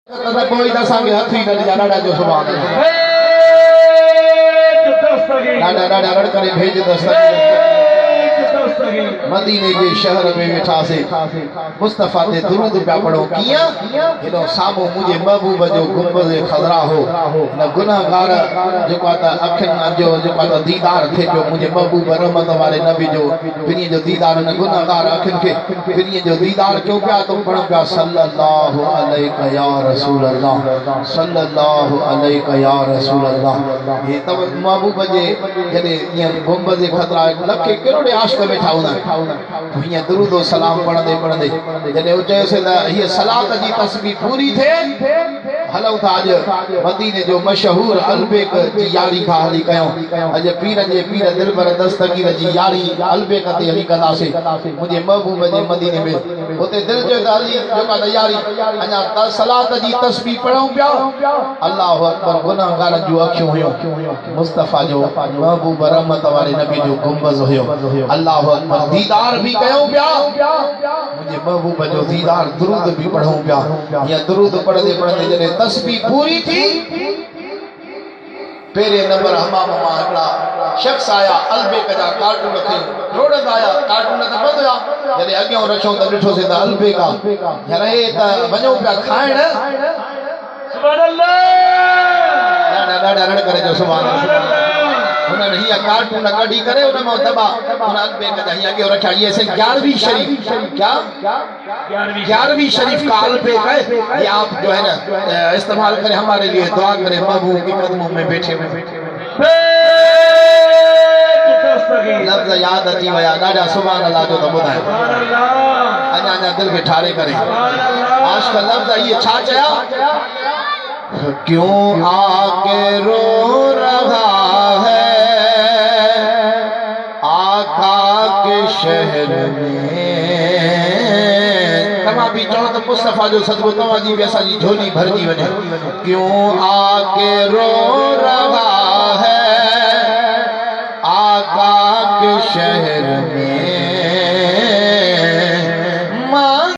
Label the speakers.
Speaker 1: کوئی دسانگے ہتھی نہ لیا ڈاڈا جو سبحان اللہ ڈاڈا رڑ کرے بھیج دستگی مدینے کے شہر میں بیٹھا سے مصطفیٰ تے درود پیا پڑھو کیا ہنو سامو مجھے محبوب جو گنبد خضرا ہو نہ گناہگار جو کہتا اکھن جو کہتا دیدار تھے جو مجھے محبوب رحمت والے نبی جو پھر جو دیدار نہ گناہگار اکھن کے پھر جو دیدار کیوں پیا تم پڑھو پیا صلی اللہ علیہ یا رسول اللہ صلی اللہ علیہ یا رسول اللہ یہ تو محبوب جے جنے یہ گنبد خضرا لکھے کروڑے عاشق بیٹھا ہونا تو یہ درود و سلام پڑھ دے جنے اچھے سے یہ صلاة جی تسبیح پوری تھے ہلو تھا آج مدینے جو مشہور البیک جی یاری کا حلی کہوں آج پیر دل بر دستگیر جی یاری البیک تے علی قضا سے مجھے محبوب جی مدینے میں ہوتے دل جو علی جو کا یاری انہا صلاة جی تسبیح پڑھوں پیا اللہ اکبر گناہگار جو اکھیوں ہوئیوں مصطفیٰ جو محبوب رحمت والے نبی جو گنبز ہوئیوں اللہ اکبر دیدار بھی کہوں پیا مجھے محبوب جو دیدار درود بھی پڑھوں پیا یا درود پڑھ دے جنہیں تسبیح پوری تھی پہلے نمبر ہمام ہمارا شخص آیا البے کجا کارٹون رکھیں روڑت آیا کارٹون نہ بند ہویا یعنی اگیوں رکھوں تا ڈٹھو سے تا البے کا یعنی تا ونجوں پیا کھائن سبحان اللہ ڈاڈا رڑ کرے جو سبحان اللہ انہوں نے یہ کارٹون کڑی کرے انہوں نے دبا انہوں نے کہا یہ آگے رکھا یہ سے 11ویں شریف کیا 11ویں شریف کا البے ہے یہ آپ جو ہے نا استعمال کریں ہمارے لیے دعا کریں محبوب کی قدموں میں بیٹھے لفظ یاد اچھی ویا ڈاڈا سبحان اللہ جو تو بدھائے انہاں دل کے ٹھارے کریں آج کا لفظ یہ چھا چایا کیوں آگے رو رہا ہے آقا کے شہر میں تمام بھی چاہو تو مصطفیٰ جو صدق و تواجی بیسا جی جھولی بھر جی وجہ کیوں آگے رو رہا ہے